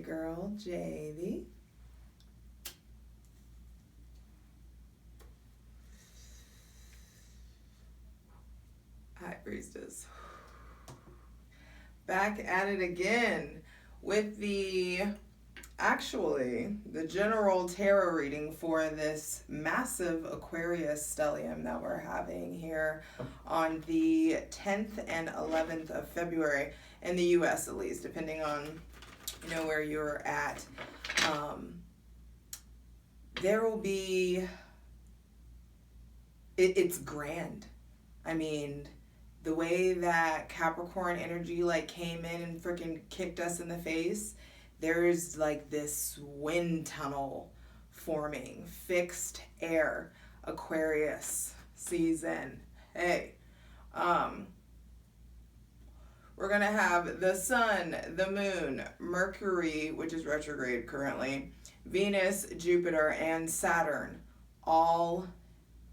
your girl, Javy. High Priestess. Back at it again with the general tarot reading for this massive Aquarius stellium that we're having here on the 10th and 11th of February in the US, at least, depending on where you're at. There will be it's grand. I mean, the way that Capricorn energy came in and freaking kicked us in the face, there's this wind tunnel forming, fixed air, Aquarius season. Hey, we're gonna have the sun, the moon, Mercury, which is retrograde currently, Venus, Jupiter, and Saturn, all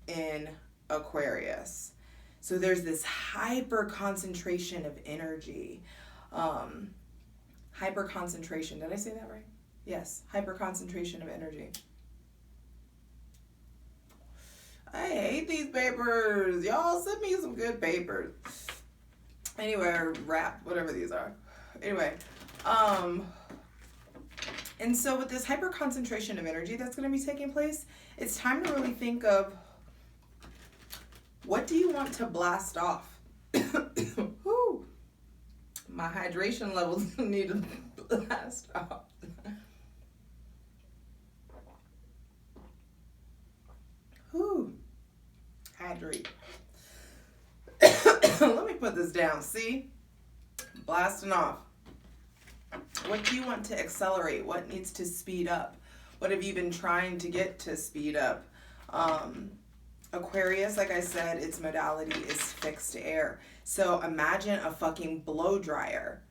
in Aquarius. So there's this hyper concentration of energy. Hyper concentration. Did I say that right? Yes. Hyper concentration of energy. I hate these papers. Y'all send me some good papers. Anyway, or wrapped, whatever these are. Anyway, and so with this hyper concentration of energy that's going to be taking place, it's time to really think of, what do you want to blast off? Whew. My hydration levels need to blast off. Whew. Hydrate. Let me put this down. See? Blasting off. What do you want to accelerate? What needs to speed up? What have you been trying to get to speed up? Aquarius, like I said, its modality is fixed air. So imagine a fucking blow dryer.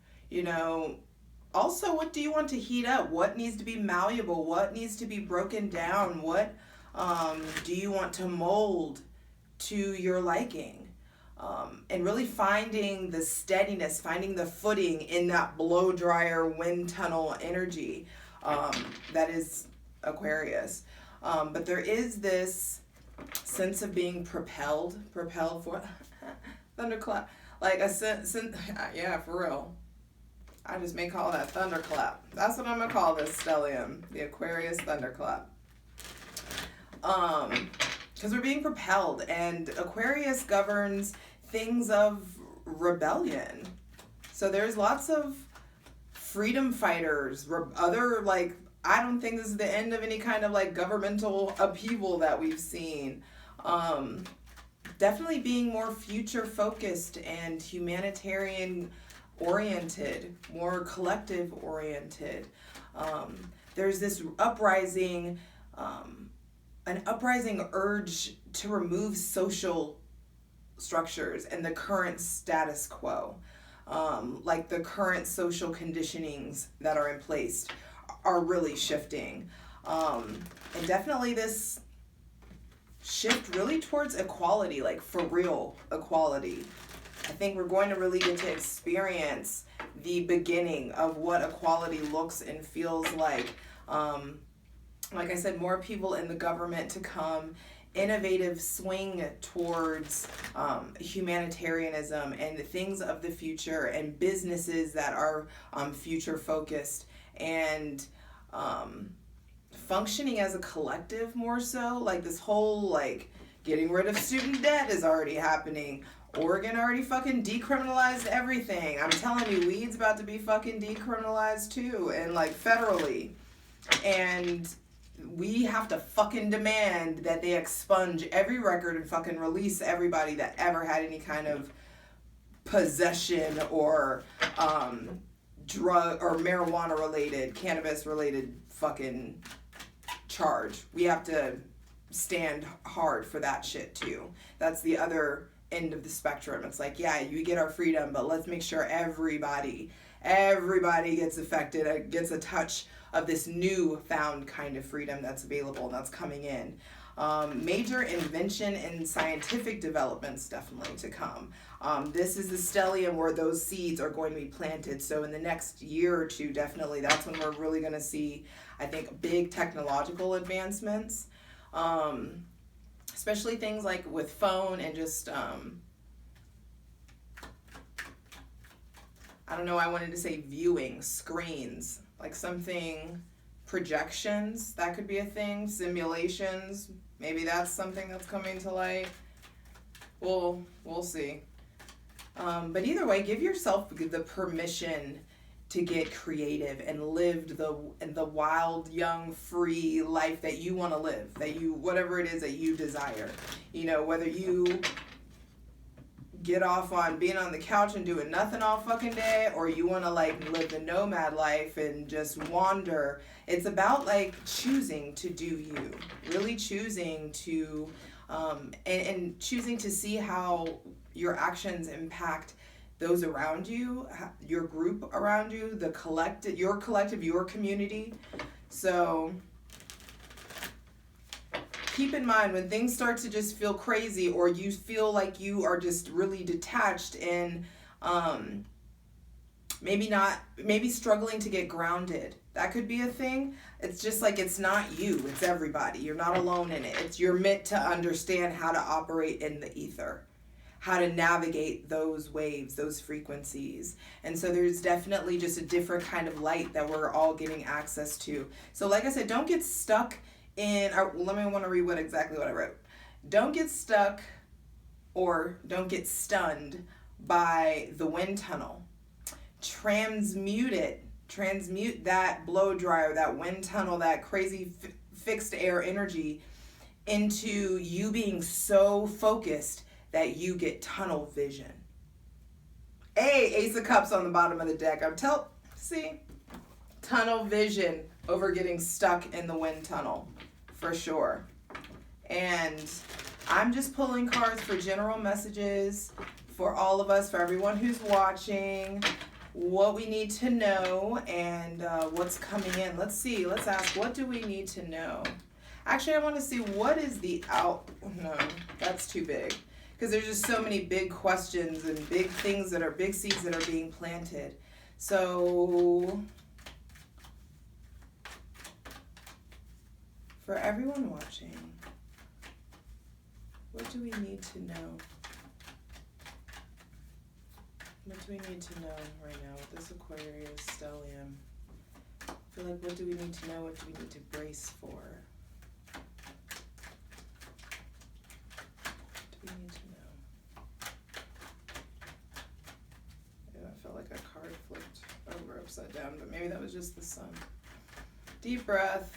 Also, what do you want to heat up? What needs to be malleable? What needs to be broken down? What do you want to mold to your liking? And really finding the steadiness, finding the footing in that blow dryer wind tunnel energy that is Aquarius. But there is this sense of being propelled for thunderclap, yeah, for real. I just may call that thunderclap. That's what I'm gonna call this stellium, the Aquarius thunderclap. Because we're being propelled, and Aquarius governs things of rebellion. So there's lots of freedom fighters, I don't think this is the end of any kind of governmental upheaval that we've seen. Definitely being more future focused and humanitarian oriented, more collective oriented. There's this uprising, an uprising urge to remove social structures and the current status quo. The current social conditionings that are in place are really shifting. And definitely this shift really towards equality, for real equality. I think we're going to really get to experience the beginning of what equality looks and feels like. Like I said, more people in the government to come, innovative swing towards humanitarianism and things of the future, and businesses that are future focused, and functioning as a collective more so. This whole getting rid of student debt is already happening. Oregon already fucking decriminalized everything. I'm telling you, weed's about to be fucking decriminalized too, and federally. And we have to fucking demand that they expunge every record and fucking release everybody that ever had any kind of possession or drug or marijuana related, cannabis related fucking charge. We have to stand hard for that shit too. That's the other end of the spectrum. It's yeah, you get our freedom, but let's make sure everybody gets affected, gets a touch of this new found kind of freedom that's available and that's coming in. Major invention and scientific developments definitely to come. This is the stellium where those seeds are going to be planted. So in the next year or two, definitely, that's when we're really going to see, I think, big technological advancements. Especially things like with phone and just, I don't know, I wanted to say viewing, screens, like something, projections, that could be a thing, simulations, maybe that's something that's coming to light. We'll see. But either way, give yourself the permission to get creative and live the wild, young, free life that you want to live, that you, whatever it is that you desire. You know, whether you get off on being on the couch and doing nothing all fucking day, or you want to like live the nomad life and just wander. It's about like choosing to do you, really choosing to and choosing to see how your actions impact those around you, your group around you, the collective, your community. So keep in mind, when things start to just feel crazy, or you feel like you are just really detached and maybe struggling to get grounded, that could be a thing. It's just like, it's not you, it's everybody. You're not alone in it. You're meant to understand how to operate in the ether, how to navigate those waves, those frequencies. And so there's definitely just a different kind of light that we're all getting access to. So like I said, don't get stuck in, want to read exactly what I wrote. Don't get stuck or don't get stunned by the wind tunnel. Transmute that blow dryer, that wind tunnel, that crazy fixed air energy into you being so focused that you get tunnel vision. Ace of Cups on the bottom of the deck. See? Tunnel vision over getting stuck in the wind tunnel, for sure. And I'm just pulling cards for general messages for all of us, for everyone who's watching, what we need to know, and what's coming in. Let's see. Let's ask, what do we need to know? Actually, I want to see what is the no, that's too big. Because there's just so many big questions and big things that are big seeds that are being planted. So for everyone watching, what do we need to know? What do we need to know right now with this Aquarius stellium? I feel like, what do we need to know? What do we need to brace for? What do we need to know? Yeah, I felt like a card flipped over upside down, but maybe that was just the sun. Deep breath.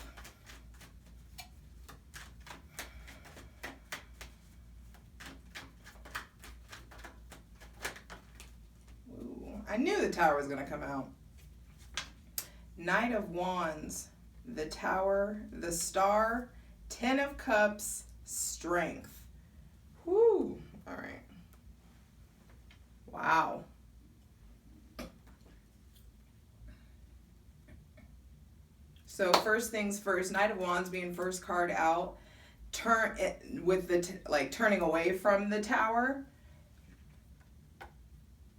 I knew the Tower was going to come out. Knight of Wands, the Tower, the Star, Ten of Cups, Strength. Whoo! All right. Wow. So first things first, Knight of Wands being first card out, turning away from the Tower.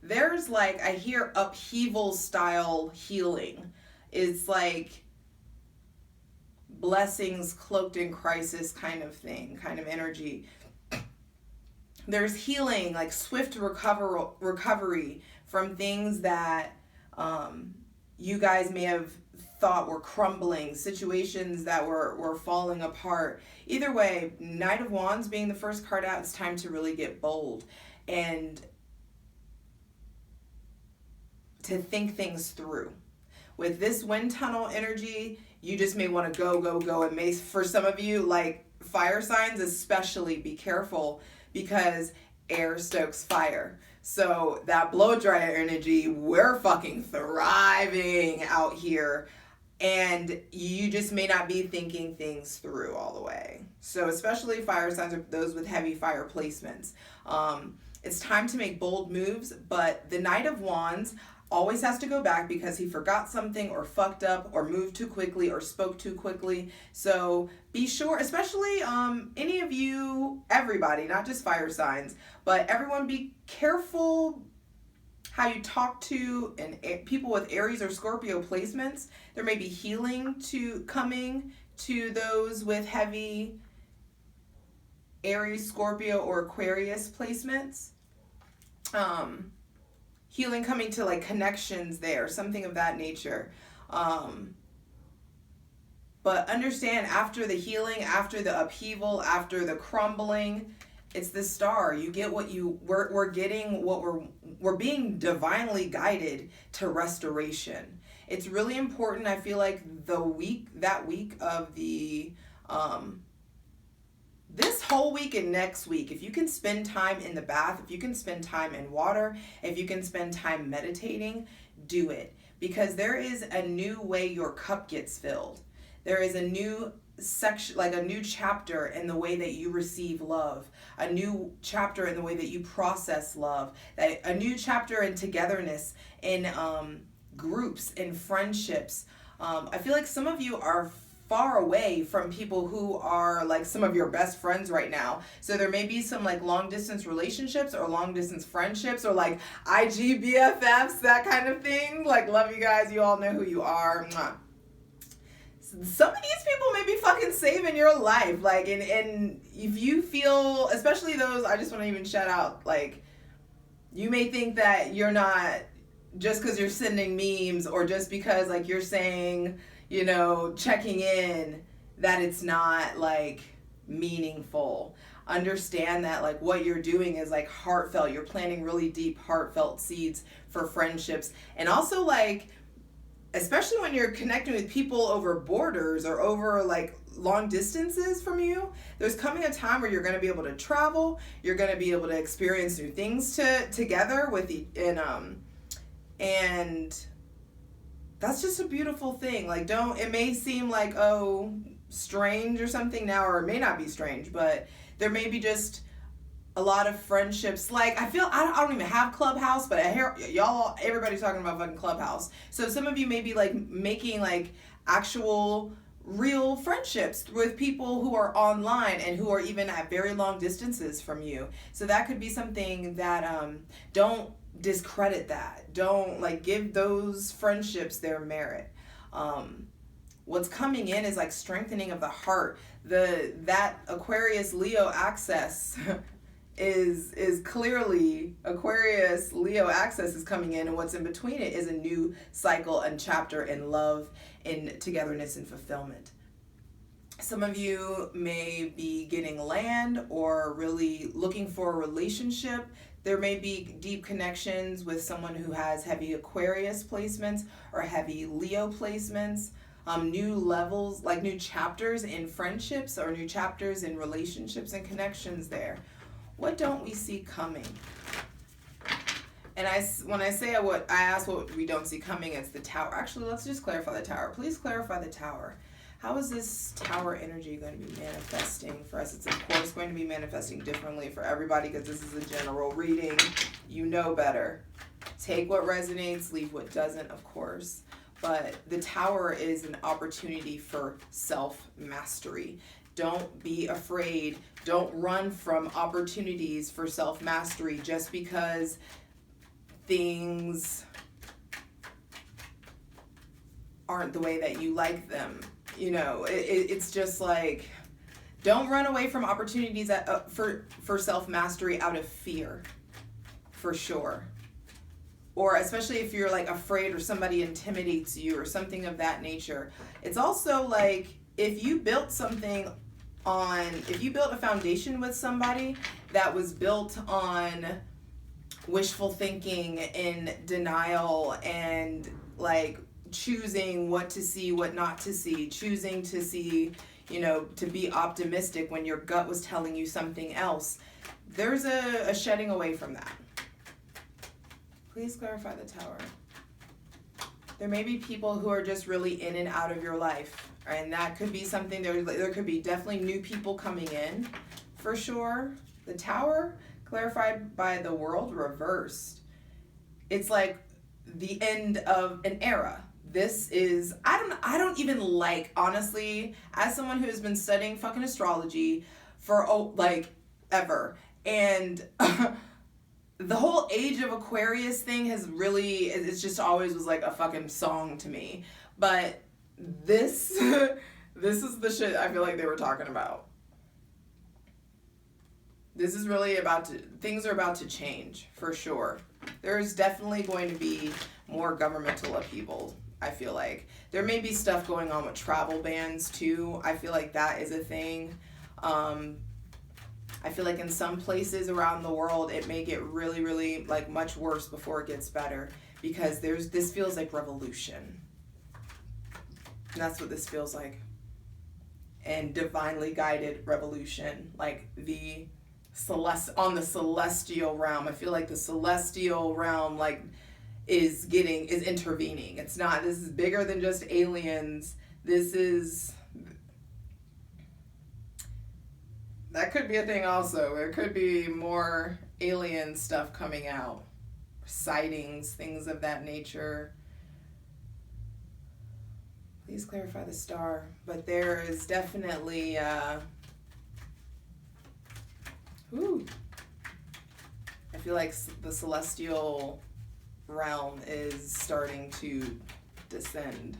There's like, I hear upheaval style healing. It's like blessings cloaked in crisis kind of thing, kind of energy. There's healing, like swift recovery from things that you guys may have thought were crumbling, situations that were falling apart. Either way, Knight of Wands being the first card out, it's time to really get bold and to think things through. With this wind tunnel energy, you just may want to go, and may, for some of you, like fire signs especially, be careful, because air stokes fire. So that blow dryer energy, we're fucking thriving out here, and you just may not be thinking things through all the way. So especially fire signs or those with heavy fire placements. It's time to make bold moves, but the Knight of Wands, always has to go back because he forgot something or fucked up or moved too quickly or spoke too quickly. So be sure, especially any of you, everybody, not just fire signs, but everyone, be careful how you talk to people with Aries or Scorpio placements. There may be healing coming to those with heavy Aries, Scorpio, or Aquarius placements. Healing coming to like connections there, something of that nature. But understand, after the healing, after the upheaval, after the crumbling, it's the star. You get what we're getting, what we're being divinely guided to restoration. It's really important. I feel like that week of the this whole week and next week, if you can spend time in the bath, if you can spend time in water, if you can spend time meditating, do it. Because there is a new way your cup gets filled. There is a new section, like a new chapter in the way that you receive love, a new chapter in the way that you process love, a new chapter in togetherness, in groups, in friendships. I feel like some of you are far away from people who are like some of your best friends right now. So there may be some like long distance relationships or long distance friendships or like IG BFFs, that kind of thing. Like, love you guys. You all know who you are. Mwah. Some of these people may be fucking saving your life. Like, and if you feel, especially those, I just want to even shout out, like, you may think that you're not, just because you're sending memes or just because like you're saying, you know, checking in, that it's not like meaningful. Understand that like what you're doing is like heartfelt. You're planting really deep heartfelt seeds for friendships. And also like, especially when you're connecting with people over borders or over like long distances from you, there's coming a time where you're going to be able to travel. You're going to be able to experience new things together with and that's just a beautiful thing. Like, it may seem like, oh, strange or something now, or it may not be strange, but there may be just a lot of friendships. Like, I don't even have Clubhouse, but I hear y'all, everybody's talking about fucking Clubhouse. So some of you may be like making like actual real friendships with people who are online and who are even at very long distances from you. So that could be something that, don't discredit that. Don't like give those friendships their merit. What's coming in is like strengthening of the heart. That Aquarius Leo axis is clearly, Aquarius Leo axis is coming in, and what's in between it is a new cycle and chapter in love, in togetherness and fulfillment. Some of you may be getting land or really looking for a relationship. There may be deep connections with someone who has heavy Aquarius placements or heavy Leo placements. New levels, like new chapters in friendships or new chapters in relationships and connections there. What don't we see coming? And when I ask what we don't see coming, it's the Tower. Actually, let's just clarify the Tower. Please clarify the Tower. How is this Tower energy going to be manifesting for us? It's of course going to be manifesting differently for everybody because this is a general reading. You know better. Take what resonates, leave what doesn't, of course. But the Tower is an opportunity for self-mastery. Don't be afraid. Don't run from opportunities for self-mastery just because things aren't the way that you like them. You know, it's just like, don't run away from opportunities for self-mastery out of fear, for sure. Or especially if you're like afraid or somebody intimidates you or something of that nature. It's also like, if you built a foundation with somebody that was built on wishful thinking and denial and like choosing what to see, what not to see, choosing to see, you know, to be optimistic when your gut was telling you something else, there's a shedding away from that. Please clarify the Tower. There may be people who are just really in and out of your life, and that could be something, there could be definitely new people coming in, for sure. The Tower, clarified by the World reversed. It's like the end of an era. This is, I don't even like, honestly, as someone who has been studying fucking astrology for like ever, and the whole age of Aquarius thing has really, it's just always was like a fucking song to me. But this this is the shit I feel like they were talking about. This is really things are about to change, for sure. There's definitely going to be more governmental upheaval, I feel like. There may be stuff going on with travel bans, too. I feel like that is a thing. I feel like in some places around the world, it may get really, really, like, much worse before it gets better. Because this feels like revolution. And that's what this feels like. And divinely guided revolution. Like, on the celestial realm. I feel like the celestial realm, like, is intervening. It's not, this is bigger than just aliens. That could be a thing also. There could be more alien stuff coming out. Sightings, things of that nature. Please clarify the star. But there is definitely, I feel like the celestial realm is starting to descend.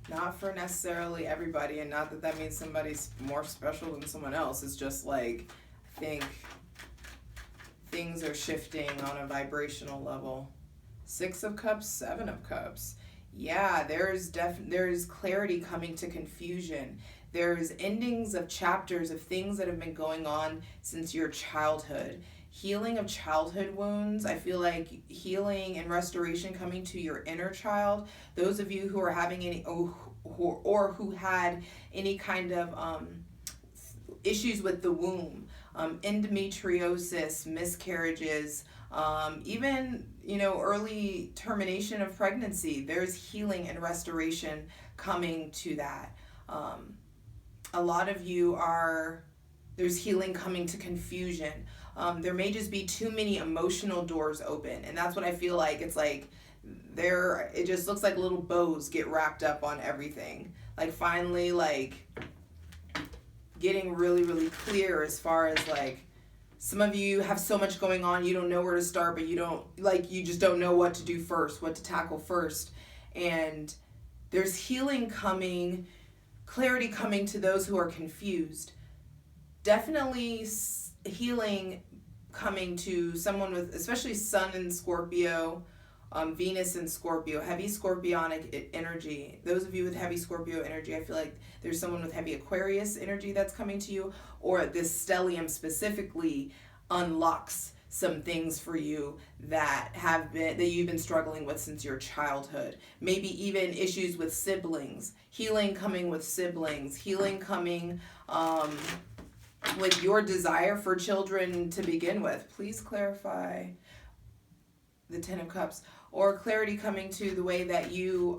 Not for necessarily everybody, and not that means somebody's more special than someone else. It's just like, I think things are shifting on a vibrational level. 6 of Cups, 7 of Cups. Yeah, there's clarity coming to confusion. There's endings of chapters of things that have been going on since your childhood. Healing of childhood wounds. I feel like healing and restoration coming to your inner child. Those of you who are having any, or who had any kind of issues with the womb, endometriosis, miscarriages, even, early termination of pregnancy. There's healing and restoration coming to that. A lot of you there's healing coming to confusion. There may just be too many emotional doors open. And that's what I feel like. It's like it just looks like little bows get wrapped up on everything. Like finally, like getting really, really clear as far as like, some of you have so much going on, you don't know where to start, but you just don't know what to do first, what to tackle first. And there's healing coming, clarity coming to those who are confused. Definitely healing coming to someone with, especially Sun in Scorpio, Venus in Scorpio, heavy Scorpionic energy. Those of you with heavy Scorpio energy, I feel like there's someone with heavy Aquarius energy that's coming to you, or this stellium specifically unlocks some things for you that you've been struggling with since your childhood. Maybe even issues with siblings, healing coming with siblings, healing coming with your desire for children to begin with. Please clarify the 10 of Cups, or clarity coming to the way that you,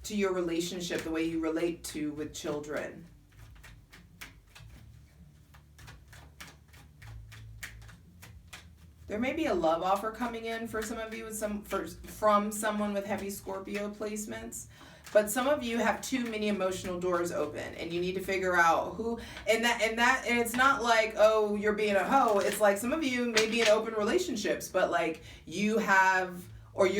to your relationship, the way you relate with children. There may be a love offer coming in for some of you from someone with heavy Scorpio placements. But some of you have too many emotional doors open, and you need to figure out who, and it's not like, oh, you're being a hoe. It's like some of you may be in open relationships, but like you're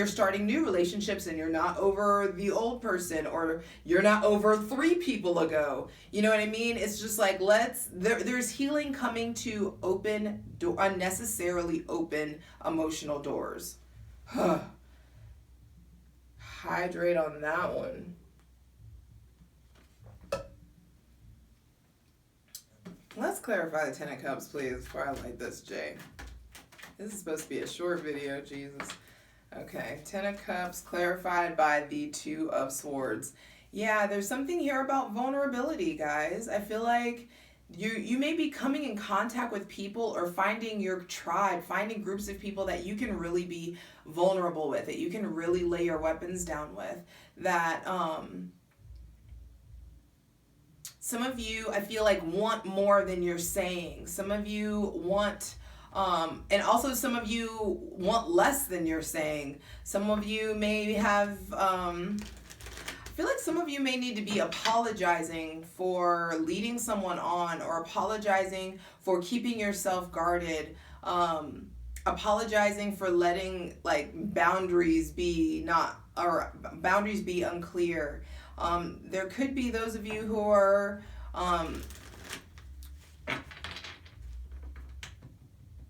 starting new relationships and you're not over the old person, or you're not over 3 people ago. You know what I mean? It's just like, there's healing coming to unnecessarily open emotional doors. Hydrate on that one. Let's clarify the 10 of Cups, please, before I light this J. This is supposed to be a short video, Jesus. Okay, 10 of Cups clarified by the 2 of Swords. Yeah, there's something here about vulnerability, guys. I feel like you may be coming in contact with people, or finding your tribe, finding groups of people that you can really be vulnerable with, that you can really lay your weapons down with, that Some of you, I feel like, want more than you're saying. Some of you want, and also some of you want less than you're saying. Some of you may have, I feel like some of you may need to be apologizing for leading someone on, or apologizing for keeping yourself guarded, apologizing for letting like boundaries be unclear. There could be those of you who are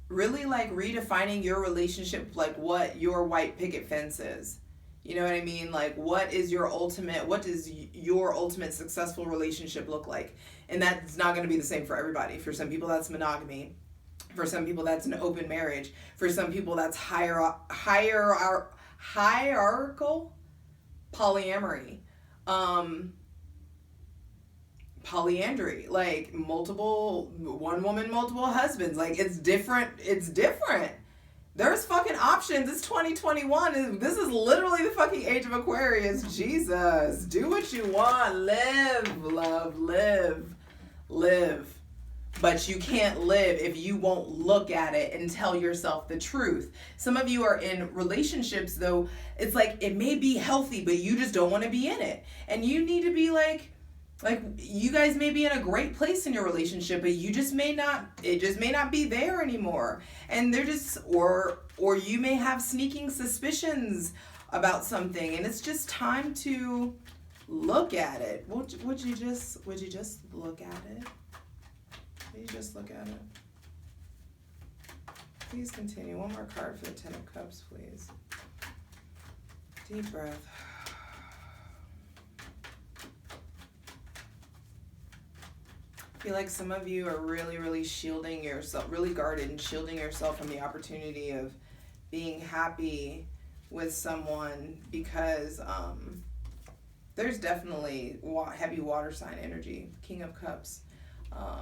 really like redefining your relationship, like what your white picket fence is. You know what I mean? Like what does your ultimate successful relationship look like? And that's not going to be the same for everybody. For some people that's monogamy. For some people that's an open marriage. For some people that's hierarchical polyamory. Polyandry, like one woman, multiple husbands. Like it's different. There's fucking options. It's 2021. This is literally the fucking age of Aquarius. Jesus. Do what you want. Live, love, live. But you can't live if you won't look at it and tell yourself the truth. Some of you are in relationships, though, it's like it may be healthy, but you just don't want to be in it. And you need to be like you guys may be in a great place in your relationship, but it just may not be there anymore. And they're just, or you may have sneaking suspicions about something, and it's just time to look at it. Would you just look at it? You just look at it. Please continue. One more card for the Ten of Cups, please. Deep breath. I feel like some of you are really, really shielding yourself, really guarded and shielding yourself from the opportunity of being happy with someone, because there's definitely heavy water sign energy. King of Cups.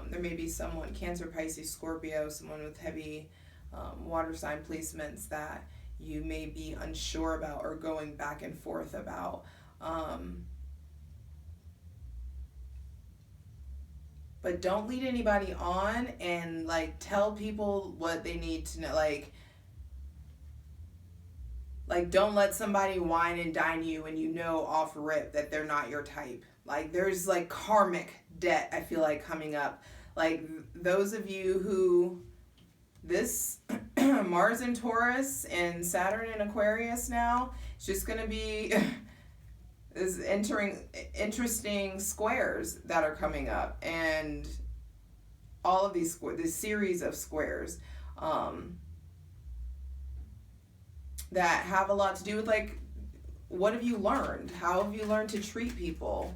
There may be someone, Cancer, Pisces, Scorpio, someone with heavy water sign placements that you may be unsure about or going back and forth about. But don't lead anybody on and like tell people what they need to know. Like don't let somebody wine and dine you when you know off rip that they're not your type. Like there's like karmic debt, I feel like, coming up. Like those of you who this Mars in Taurus and Saturn in Aquarius now, it's just going to be is entering interesting squares that are coming up, and all of these this series of squares that have a lot to do with like, what have you learned? How have you learned to treat people?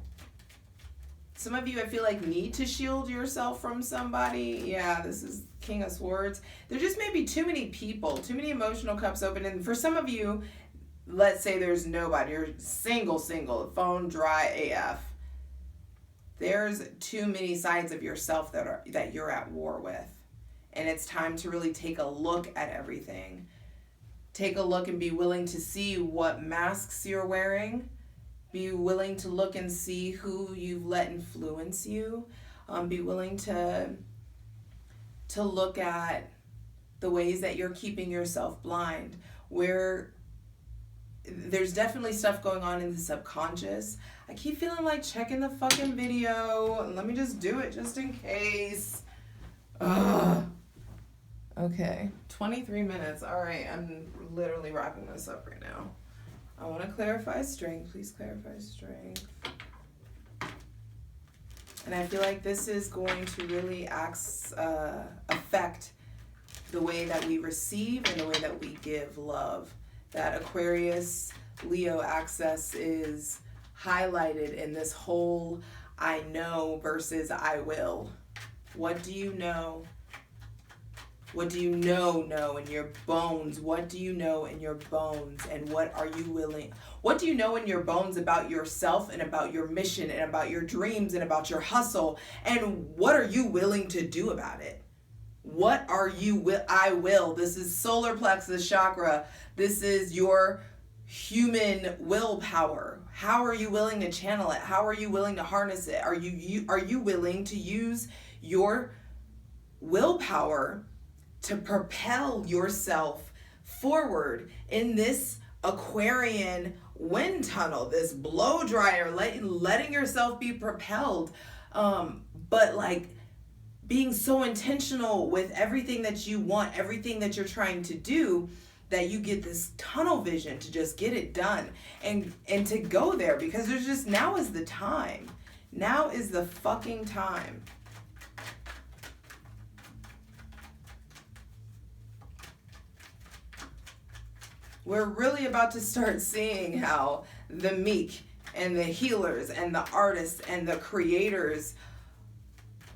Some of you, I feel like, need to shield yourself from somebody. Yeah, this is King of Swords. There just may be too many people, too many emotional cups open. And for some of you, let's say there's nobody, you're single, phone dry AF. There's too many sides of yourself that you're at war with. And it's time to really take a look at everything. Take a look and be willing to see what masks you're wearing. Be willing to look and see who you've let influence you. Be willing to look at the ways that you're keeping yourself blind. Where there's definitely stuff going on in the subconscious. I keep feeling like checking the fucking video. Let me just do it just in case. Ugh. Okay, 23 minutes. All right, I'm literally wrapping this up right now. I want to clarify strength. Please clarify strength. And I feel like this is going to really affect the way that we receive and the way that we give love. That Aquarius Leo axis is highlighted in this whole I know versus I will. What do you know? What do you know in your bones? What do you know in your bones? And what are you willing? What do you know in your bones about yourself and about your mission and about your dreams and about your hustle? And what are you willing to do about it? What are you I will? This is solar plexus chakra. This is your human willpower. How are you willing to channel it? How are you willing to harness it? Are you willing to use your willpower to propel yourself forward in this Aquarian wind tunnel, this blow dryer, letting yourself be propelled, but like being so intentional with everything that you want, everything that you're trying to do, that you get this tunnel vision to just get it done and to go there, because there's just, now is the time. Now is the fucking time. We're really about to start seeing how the meek and the healers and the artists and the creators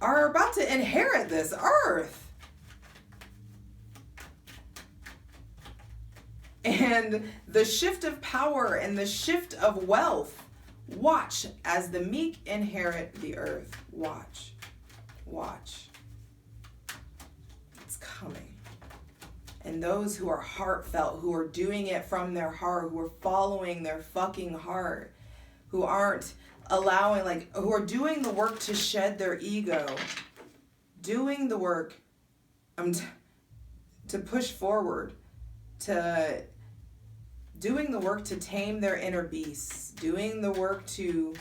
are about to inherit this earth. And the shift of power and the shift of wealth. Watch as the meek inherit the earth. Watch. Watch. It's coming. And those who are heartfelt, who are doing it from their heart, who are following their fucking heart, who aren't allowing, like, who are doing the work to shed their ego, doing the work to push forward, to doing the work to tame their inner beasts, doing the work to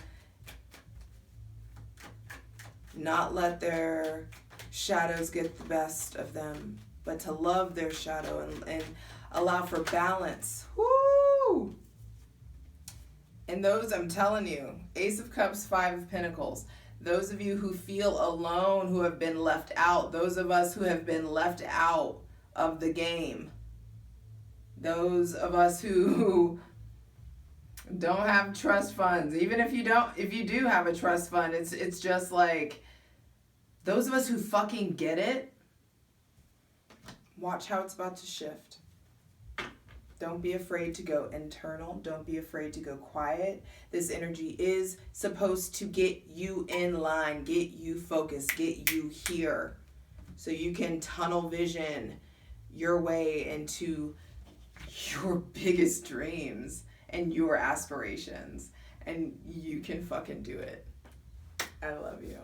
not let their shadows get the best of them, but to love their shadow and allow for balance. Woo! And those, I'm telling you, Ace of Cups, Five of Pentacles, those of you who feel alone, who have been left out, those of us who have been left out of the game, those of us who don't have trust funds, even if you do have a trust fund, it's just like, those of us who fucking get it, watch how it's about to shift. Don't be afraid to go internal. Don't be afraid to go quiet. This energy is supposed to get you in line, get you focused, get you here, so you can tunnel vision your way into your biggest dreams and your aspirations. And you can fucking do it. I love you.